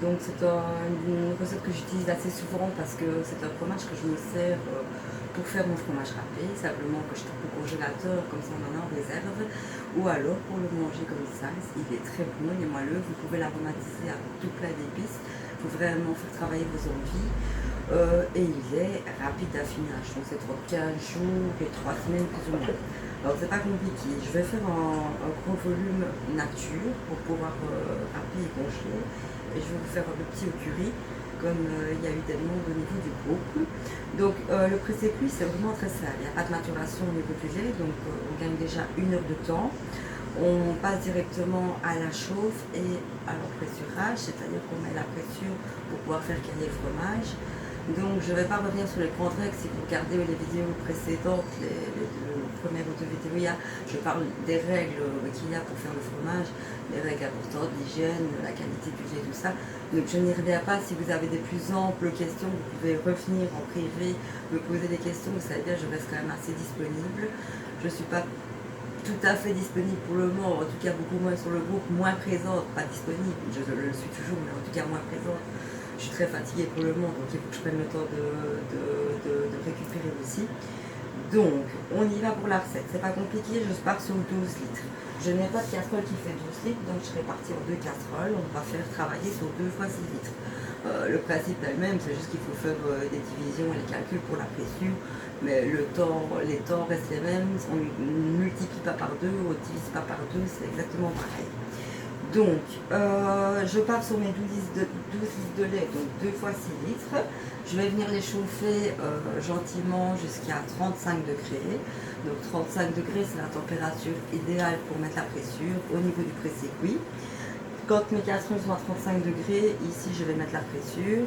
Donc c'est une recette que j'utilise assez souvent parce que c'est un fromage que je me sers pour faire mon fromage râpé, simplement que je tape au congélateur, comme ça on en a en réserve, ou alors pour le manger comme ça. Il est très bon, il est moelleux, vous pouvez l'aromatiser avec tout plein d'épices, il faut vraiment faire travailler vos envies. Et il est rapide d'affinage, donc c'est entre 15 jours et 3 semaines plus ou moins. Alors c'est pas compliqué, je vais faire un gros volume nature pour pouvoir râper et congeler, et je vais vous faire un petit au curry, comme il y a eu des demandes au niveau du groupe. Donc le pressé-cuit c'est vraiment très simple, il n'y a pas de maturation au niveau du lait, donc on gagne déjà 1 heure de temps. On passe directement à la chauffe et à l'empressurage, c'est-à-dire qu'on met la pression pour pouvoir faire cailler le fromage. Donc je ne vais pas revenir sur les grandes règles, si vous regardez les vidéos précédentes, les premières ou 2 vidéos, je parle des règles qu'il y a pour faire le fromage, les règles importantes, l'hygiène, la qualité du lait, tout ça. Donc je n'y reviens pas, si vous avez des plus amples questions, vous pouvez revenir en privé, me poser des questions, vous savez bien, je reste quand même assez disponible. Je ne suis pas tout à fait disponible pour le moment, en tout cas beaucoup moins sur le groupe, moins présente, pas disponible, je le suis toujours, mais en tout cas moins présente. Je suis très fatiguée pour le moment, donc il faut que je prenne le temps de récupérer aussi. Donc, on y va pour la recette. C'est pas compliqué, je pars sur 12 litres. Je n'ai pas de casserole qui fait 12 litres, donc je serai partie en 2 casseroles. On va faire travailler sur 2 fois 6 litres. Le principe est le même, c'est juste qu'il faut faire des divisions et les calculs pour la pression. Mais les temps restent les mêmes. On ne multiplie pas par 2, on ne divise pas par 2, c'est exactement pareil. Donc, je pars sur mes 12 litres de lait, donc 2 fois 6 litres. Je vais venir les chauffer gentiment jusqu'à 35 degrés. Donc 35 degrés, c'est la température idéale pour mettre la pression au niveau du pressé-cuit. Quand mes casseroles sont à 35 degrés, ici je vais mettre la pression.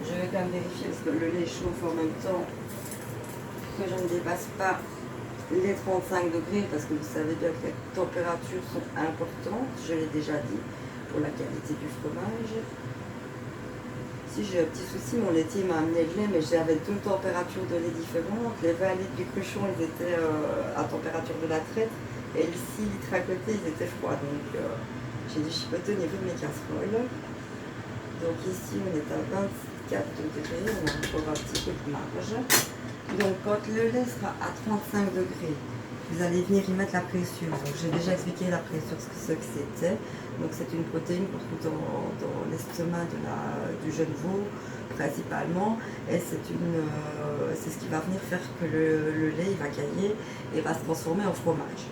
Je vais quand même vérifier parce que le lait chauffe en même temps que je ne dépasse pas les 35 degrés, parce que vous savez bien que les températures sont importantes, je l'ai déjà dit, pour la qualité du fromage. Si j'ai un petit souci, mon laitier m'a amené le lait, mais j'avais 2 températures de lait différentes. Les 20 litres du cruchon, ils étaient à température de la traite, et les 6 litres à côté, ils étaient froids. Donc j'ai dû chipoter au niveau de mes casseroles. Donc ici, on est à 24 degrés, on a encore un petit peu de marge. Donc quand le lait sera à 35 degrés, vous allez venir y mettre la pression. Donc j'ai déjà expliqué la pression, ce que c'était. Donc c'est une protéine qu'on trouve dans l'estomac du jeune veau principalement. Et c'est ce qui va venir faire que le lait il va cailler et va se transformer en fromage.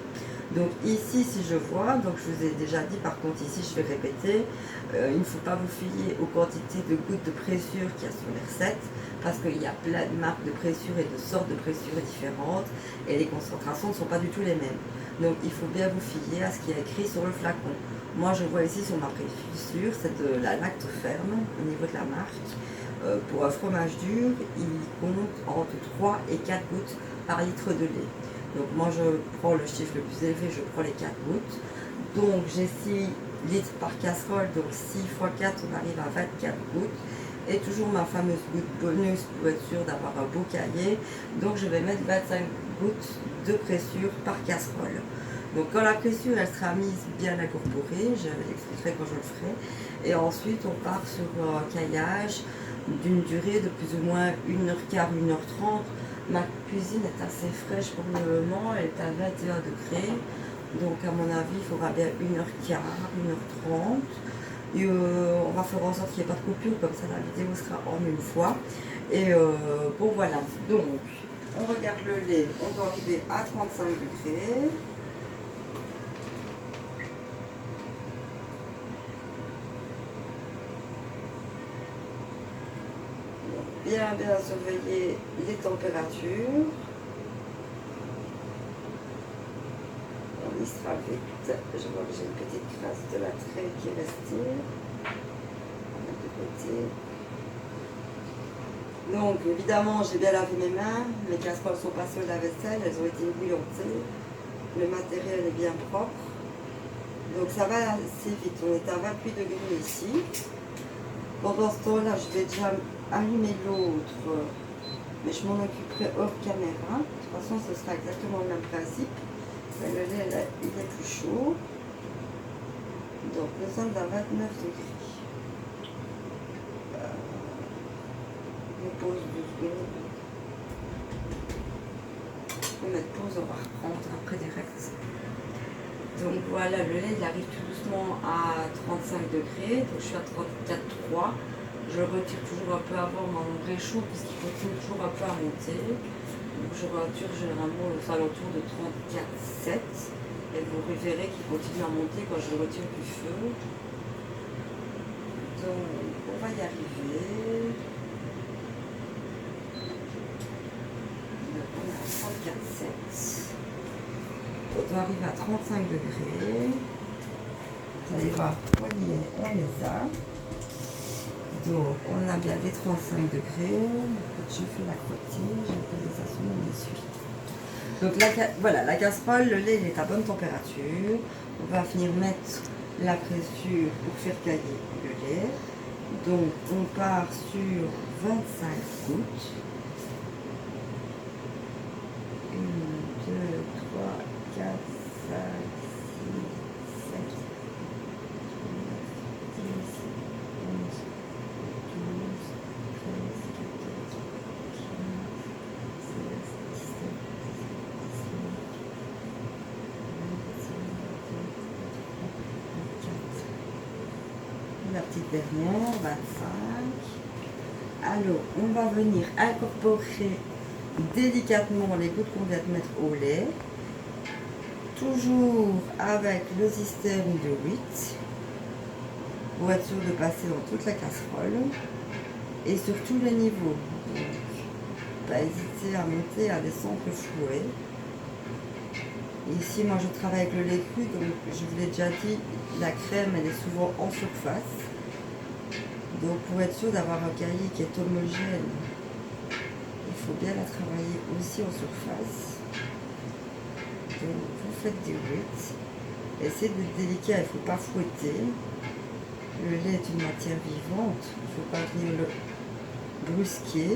Donc ici, si je vois, donc je vous ai déjà dit, par contre ici je vais répéter, il ne faut pas vous fier aux quantités de gouttes de pressure qu'il y a sur les recettes, parce qu'il y a plein de marques de pressure et de sortes de pressure différentes, et les concentrations ne sont pas du tout les mêmes. Donc il faut bien vous fier à ce qui est écrit sur le flacon. Moi je vois ici sur ma pressure, c'est de la Lactoferme au niveau de la marque. Pour un fromage dur, il compte entre 3 et 4 gouttes par litre de lait. Donc moi je prends le chiffre le plus élevé, je prends les 4 gouttes. Donc j'ai 6 litres par casserole, donc 6 x 4, on arrive à 24 gouttes. Et toujours ma fameuse goutte bonus pour être sûr d'avoir un beau cahier. Donc je vais mettre 25 gouttes de pressure par casserole. Donc quand la pressure elle sera mise bien incorporée, je l'expliquerai quand je le ferai. Et ensuite on part sur un caillage d'une durée de plus ou moins 1h15, 1h30. Ma cuisine est assez fraîche pour le moment, elle est à 21 degrés. Donc à mon avis, il faudra bien 1h15, 1h30. Et on va faire en sorte qu'il n'y ait pas de coupure, comme ça la vidéo sera en une fois. Et bon voilà, donc on regarde le lait, on doit arriver à 35 degrés. Bien surveiller les températures. On y sera vite. Je vois que j'ai une petite trace de la trait qui est restée. On va mettre de côté. Donc évidemment j'ai bien lavé mes mains. Mes casseroles sont passées au lave-vaisselle, elles ont été bouillantées. Le matériel est bien propre. Donc ça va assez vite. On est à 28 degrés ici. Pendant ce temps-là, je vais déjà allumer l'autre, mais je m'en occuperai hors caméra. De toute façon, ce sera exactement le même principe. Mais le lait, il est plus chaud. Donc, nous sommes à 29 degrés. pause 2 secondes. On va mettre pause, on va reprendre après direct. Donc voilà, le lait il arrive tout doucement à 35 degrés, donc je suis à 34,3. Je retire toujours un peu avant mon réchaud puisqu'il continue toujours un peu à monter. Donc je retire généralement aux alentours de 34,7 et vous verrez qu'il continue à monter quand je le retire du feu. Donc on va y arriver. Donc on est à 34,7. On doit arriver à 35 degrés. Vous allez voir, on les a. Donc, on a bien les 35 degrés. Je fais la côté, je vais ça sur mon essuie. Donc, voilà, la casserole, le lait il est à bonne température. On va venir mettre la pressure pour faire cailler le lait. Donc, on part sur 25 gouttes. 1, 2, 3, 4, 5, 6, 7, 8, 9, 10, 11, 12, 13, 14, 15, 16, 17, 18, 19, 20, 21, 22, 23, 24. La petite dernière, 25. Alors, on va venir incorporer délicatement les gouttes qu'on vient de mettre au lait, toujours avec le système de 8 pour être sûr de passer dans toute la casserole et sur tous les niveaux. Donc, pas hésiter à monter, à descendre le fouet. Ici, moi je travaille avec le lait cru, donc je vous l'ai déjà dit, la crème elle est souvent en surface. Donc pour être sûr d'avoir un cahier qui est homogène, il faut bien la travailler aussi en surface. Donc vous faites des whips. Essayez d'être délicat, il ne faut pas fouetter. Le lait est une matière vivante, il ne faut pas venir le brusquer.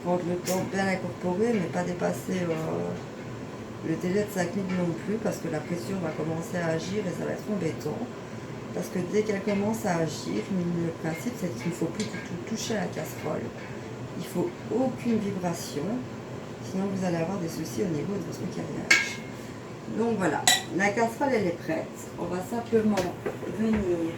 Prendre le temps bien incorporer, mais pas dépasser le délai de 5 minutes non plus, parce que la pression va commencer à agir et ça va être embêtant. Parce que dès qu'elle commence à agir, le principe c'est qu'il ne faut plus du tout toucher à la casserole. Il ne faut aucune vibration, sinon vous allez avoir des soucis au niveau de votre caillage. Donc voilà, la casserole elle est prête. On va simplement venir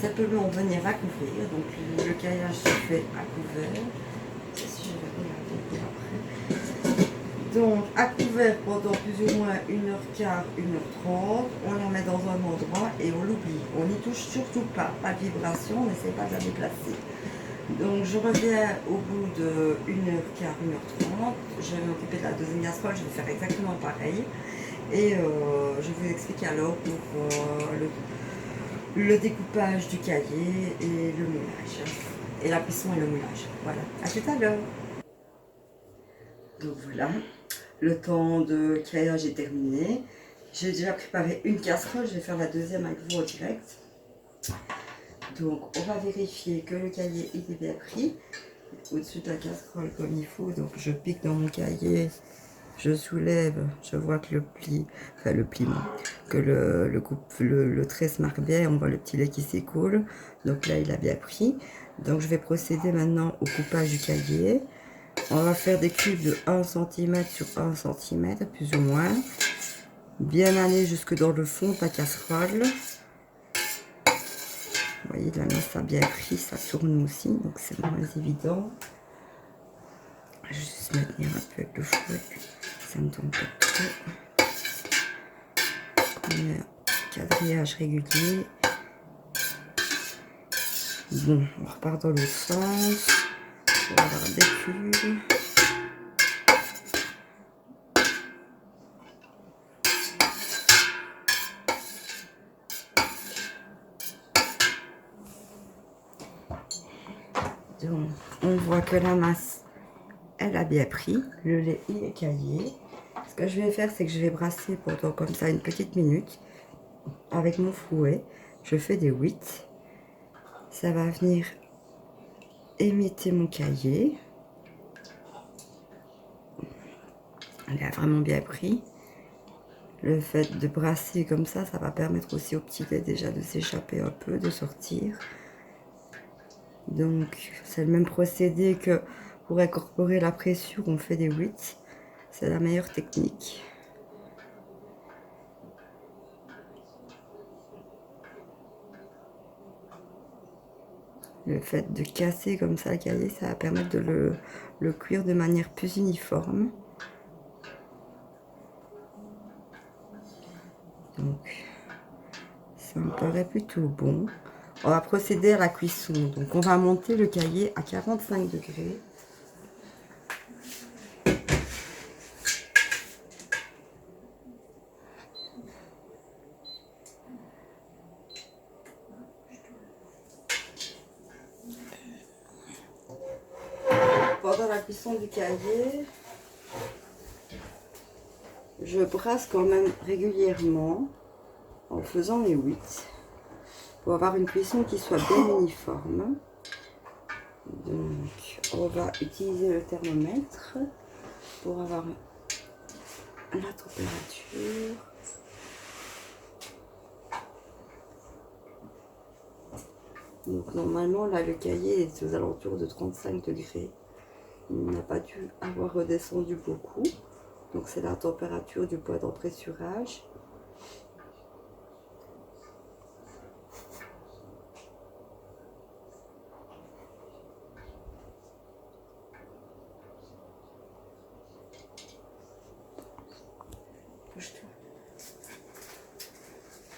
simplement venir à couvrir. Donc le caillage se fait à couvert. Si je vais regarder pour après. Donc à couvert pendant plus ou moins 1h15, 1h30. On la met dans un endroit et on l'oublie. On n'y touche surtout pas. Pas de vibration, on n'essaie pas de la déplacer. Donc je reviens au bout de 1h15, 1h30. Je vais m'occuper de la deuxième casserole. Je vais faire exactement pareil. Et je vais vous expliquer alors pour le découpage du cahier et le moulage. Et la cuisson et le moulage. Voilà. À tout à l'heure. Donc voilà. Le temps de caillage est terminé. J'ai déjà préparé une casserole. Je vais faire la deuxième avec vous en direct. Donc on va vérifier que le cahier est bien pris. Au-dessus de la casserole comme il faut. Donc je pique dans mon cahier. Je soulève, je vois que le pli, enfin le pli, que le trait se marque bien, on voit le petit lait qui s'écoule. Donc là, il a bien pris. Donc je vais procéder maintenant au coupage du cahier. On va faire des cubes de 1 cm sur 1 cm, plus ou moins. Bien aller jusque dans le fond de la casserole. Vous voyez, la masse a bien pris, ça tourne aussi, donc c'est moins évident. Je vais juste maintenir un peu avec le fouet. Ça ne tombe pas trop. Un quadrillage régulier. Bon, on repart dans l'autre sens. On va avoir des cubes. Donc, on voit que la masse elle a bien pris. Le lait, il est caillé. Ce que je vais faire, c'est que je vais brasser pendant comme ça une petite minute. Avec mon fouet, je fais des 8. Ça va venir émietter mon cahier. Elle a vraiment bien pris. Le fait de brasser comme ça va permettre aussi au petit lait déjà de s'échapper un peu, de sortir. Donc, c'est le même procédé que pour incorporer la pression, on fait des 8. C'est la meilleure technique. Le fait de casser comme ça le cahier, ça va permettre de le cuire de manière plus uniforme. Donc, ça me paraît plutôt bon. On va procéder à la cuisson. Donc, on va monter le cahier à 45 degrés. Pendant la cuisson du cahier, je brasse quand même régulièrement en faisant les 8 pour avoir une cuisson qui soit bien uniforme. Donc, on va utiliser le thermomètre pour avoir la température. Donc, normalement, là, le cahier est aux alentours de 35 degrés. Il n'a pas dû avoir redescendu beaucoup. Donc, c'est la température du point d'empressurage.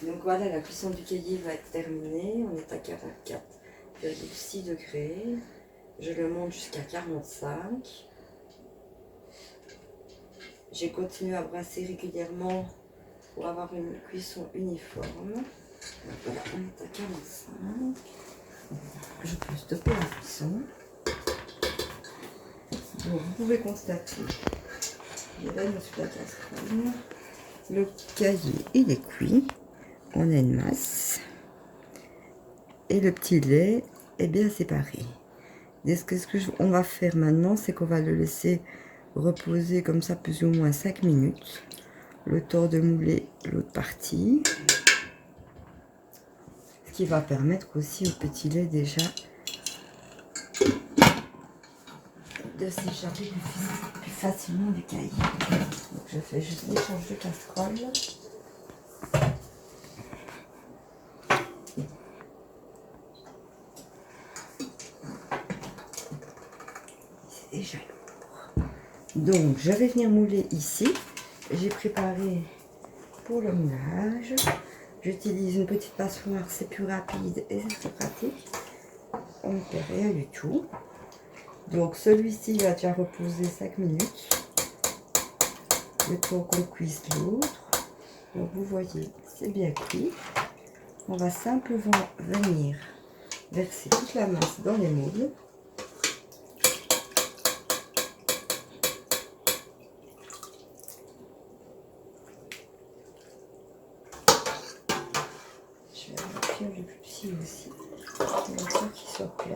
Donc voilà, la cuisson du cahier va être terminée. On est à 44,6 degrés. Je le monte jusqu'à 45. J'ai continué à brasser régulièrement pour avoir une cuisson uniforme. Donc voilà, on est à 45. Je peux stopper la cuisson. Donc vous pouvez constater, je vais mettre sur la casserole. Le cahier, il est cuit. On a une masse. Et le petit lait est bien séparé. On va faire maintenant, c'est qu'on va le laisser reposer comme ça plus ou moins 5 minutes. Le temps de mouler l'autre partie. Ce qui va permettre aussi au petit lait déjà de s'échapper plus facilement du cahier. Donc je fais juste l'échange de casserole. C'est déjà lourd. Donc je vais venir mouler ici. J'ai préparé pour le moulage. J'utilise une petite passoire, c'est plus rapide et c'est très pratique. On ne perd rien du tout. Donc celui-ci va déjà reposer 5 minutes. Le temps qu'on cuise l'autre. Donc vous voyez, c'est bien cuit. On va simplement venir verser toute la masse dans les moules. Je vais remplir le plus petit aussi. Pour qu'il soit plein.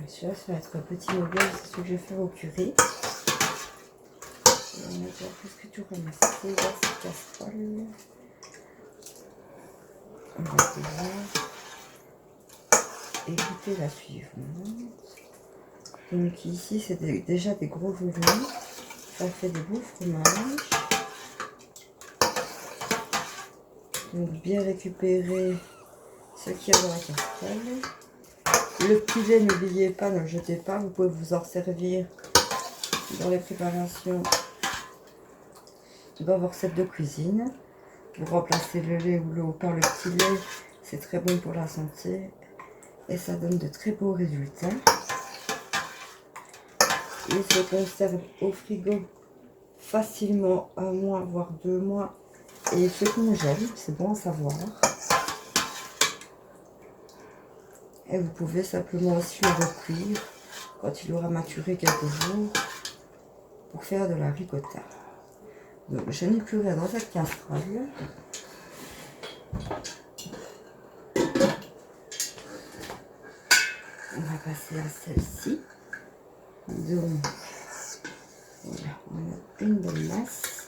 Celui-là, ça va être un petit modèle, c'est ce que je vais faire au curry. On va déjà presque tout ramasser dans cette casserole. On va pouvoir écouter la suivante. Donc ici, c'est déjà des gros volumes. Ça fait des beaux fromages. Donc bien récupérer ce qu'il y a dans la casserole. Le petit lait, n'oubliez pas, ne le jetez pas, vous pouvez vous en servir dans les préparations dans vos recettes de cuisine. Vous remplacez le lait ou l'eau par le petit lait, c'est très bon pour la santé et ça donne de très beaux résultats. Il se conserve au frigo facilement 1 mois, voire 2 mois, et il se congèle, c'est bon à savoir. Et vous pouvez simplement aussi le recuire quand il aura maturé quelques jours pour faire de la ricotta. Donc je n'ai plus rien dans cette casserole. On va passer à celle-ci. Donc voilà, on a une belle masse.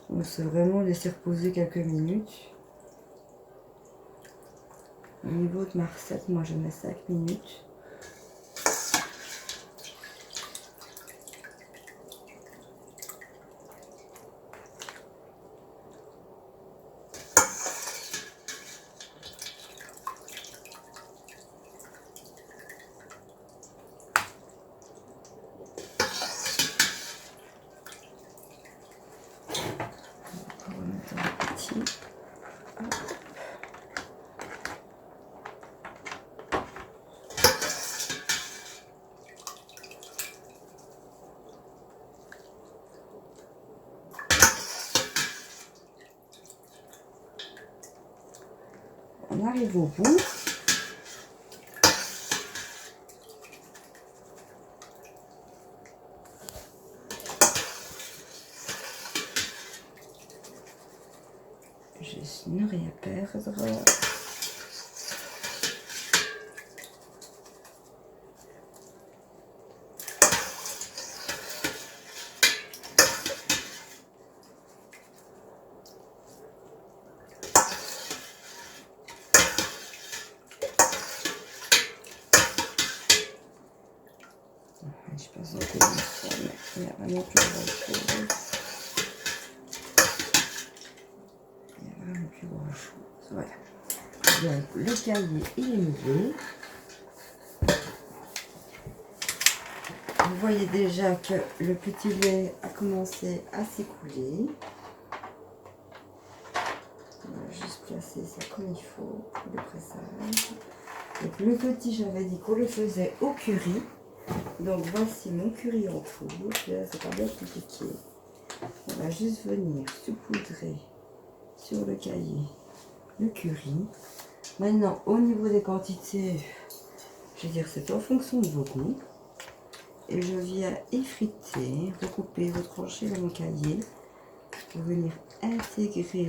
On se vraiment laisser reposer quelques minutes. Au niveau de ma recette, moi je mets 5 minutes. On va mettre un petit. On arrive au bout. Juste ne rien perdre. Je pense un peu comme ça, mais il n'y a vraiment plus grand-chose. Il n'y a vraiment plus grand-chose. Voilà. Donc, le cahier, il est mouillé. Vous voyez déjà que le petit lait a commencé à s'écouler. On va juste placer ça comme il faut pour le pressage. Donc, le petit, j'avais dit qu'on le faisait au curry. Donc voici mon curry en poudre, là c'est pas bien compliqué. On va juste venir saupoudrer sur le cahier le curry. Maintenant au niveau des quantités, je veux dire c'est en fonction de vos goûts. Et je viens effriter, recouper, retrancher dans mon cahier pour venir intégrer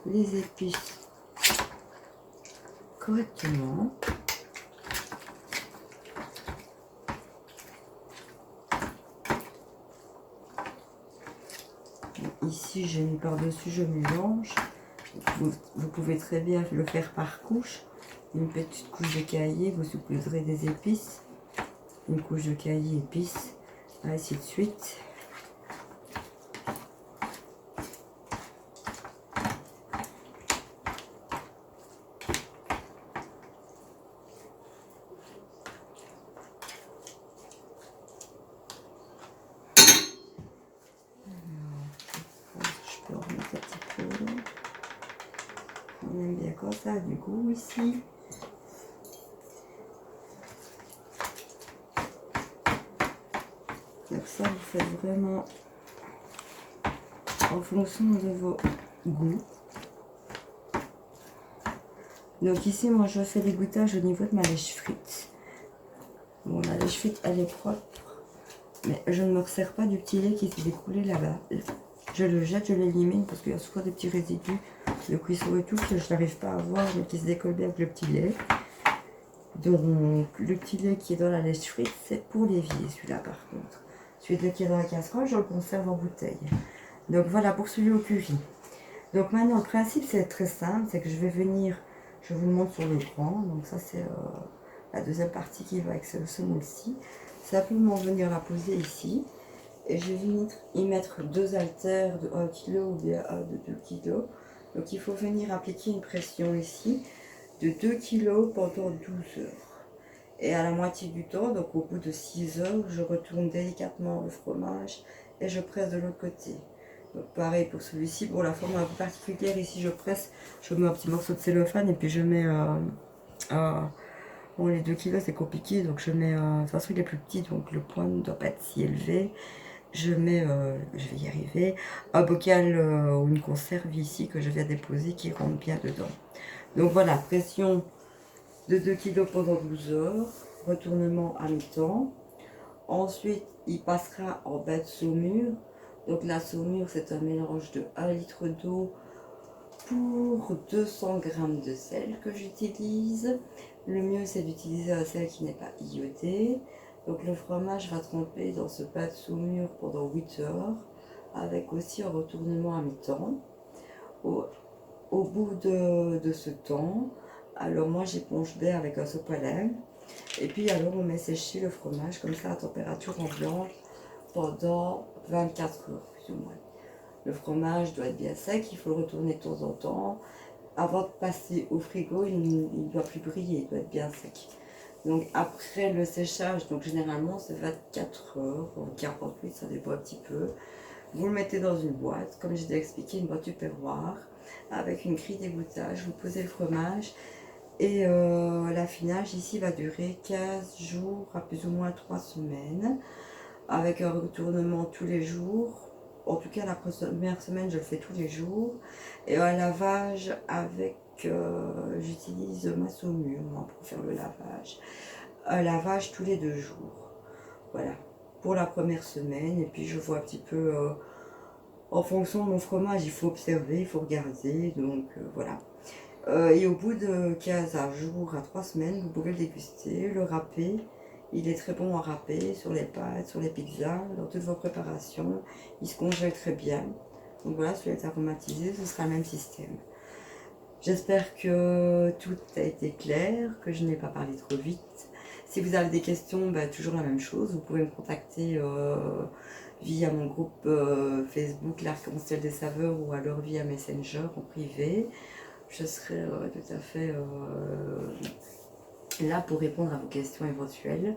les épices correctement. Ici, j'ai mis par-dessus, je mélange. Vous pouvez très bien le faire par couche. Une petite couche de cahier, vous saupoudrez des épices. Une couche de cahier, épices, ainsi de suite. Je peux en remettre un petit peu. On aime bien quand ça a du goût ici. Donc ça, vous faites vraiment en fonction de vos goûts. Donc ici, moi, je fais des goûtages au niveau de ma lèche frite. Bon, la lèche frite, elle est propre. Mais je ne me resserre pas du petit lait qui s'est découlé là-bas. Je le jette, je l'élimine parce qu'il y a souvent des petits résidus de cuisson et tout que je n'arrive pas à voir mais qui se décollent bien avec le petit lait. Donc le petit lait qui est dans la lèche frite, c'est pour l'évier celui-là par contre. Celui-là qui est dans la casserole, je le conserve en bouteille. Donc voilà pour celui au curry. Donc maintenant le principe c'est très simple, c'est que je vais venir, je vous le montre sur l'écran. Donc ça c'est la deuxième partie qui va avec ce moule-ci. Simplement venir la poser ici. Et je vais venir y mettre 2 haltères de 1 kg ou bien de 2 kg. Donc il faut venir appliquer une pression ici de 2 kg pendant 12 heures. Et à la moitié du temps, donc au bout de 6 heures, je retourne délicatement le fromage et je presse de l'autre côté. Donc pareil pour celui-ci. Bon, la forme un peu particulière, ici je presse, je mets un petit morceau de cellophane et puis je mets Bon, les 2 kilos c'est compliqué, donc je mets, de toute façon il est plus petit, donc le poids ne doit pas être si élevé. Je mets, je vais y arriver, un bocal ou une conserve ici que je viens déposer qui rentre bien dedans. Donc voilà, pression de 2 kilos pendant 12 heures, retournement à mi-temps. Ensuite, il passera en bain de saumure. Donc la saumure, c'est un mélange de 1 litre d'eau pour 200 g de sel que j'utilise. Le mieux, c'est d'utiliser un sel qui n'est pas iodé. Donc le fromage va tremper dans ce bain de saumure pendant 8 heures, avec aussi un retournement à mi-temps. Au bout de ce temps, alors moi j'éponge bien avec un sopalin. Et puis alors on met sécher le fromage comme ça à température ambiante pendant 24 heures plus ou moins. Le fromage doit être bien sec, il faut le retourner de temps en temps. Avant de passer au frigo, il ne doit plus briller, il doit être bien sec. Donc après le séchage, donc généralement c'est 24 heures, ou 48, ça dépend un petit peu. Vous le mettez dans une boîte, comme j'ai déjà expliqué, une boîte tupperware, avec une grille d'égouttage, vous posez le fromage. Et l'affinage ici va durer 15 jours à plus ou moins 3 semaines, avec un retournement tous les jours. En tout cas, la première semaine, je le fais tous les jours. Et un lavage avec, j'utilise ma saumure moi, pour faire le lavage. Un lavage tous les 2 jours. Voilà, pour la première semaine. Et puis je vois un petit peu, en fonction de mon fromage, il faut observer, il faut regarder. Donc voilà. Et au bout de 15 jours à 3 semaines, vous pouvez le déguster, le râper. Il est très bon à râper sur les pâtes, sur les pizzas, dans toutes vos préparations. Il se congèle très bien. Donc voilà, celui-là est aromatisé, ce sera le même système. J'espère que tout a été clair, que je n'ai pas parlé trop vite. Si vous avez des questions, bah, toujours la même chose. Vous pouvez me contacter via mon groupe Facebook, l'Arc-en-Ciel des Saveurs, ou alors via Messenger en privé. Je serai tout à fait là pour répondre à vos questions éventuelles.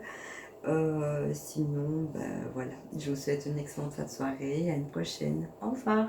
Sinon, ben voilà, je vous souhaite une excellente fin de soirée et à une prochaine. Au revoir.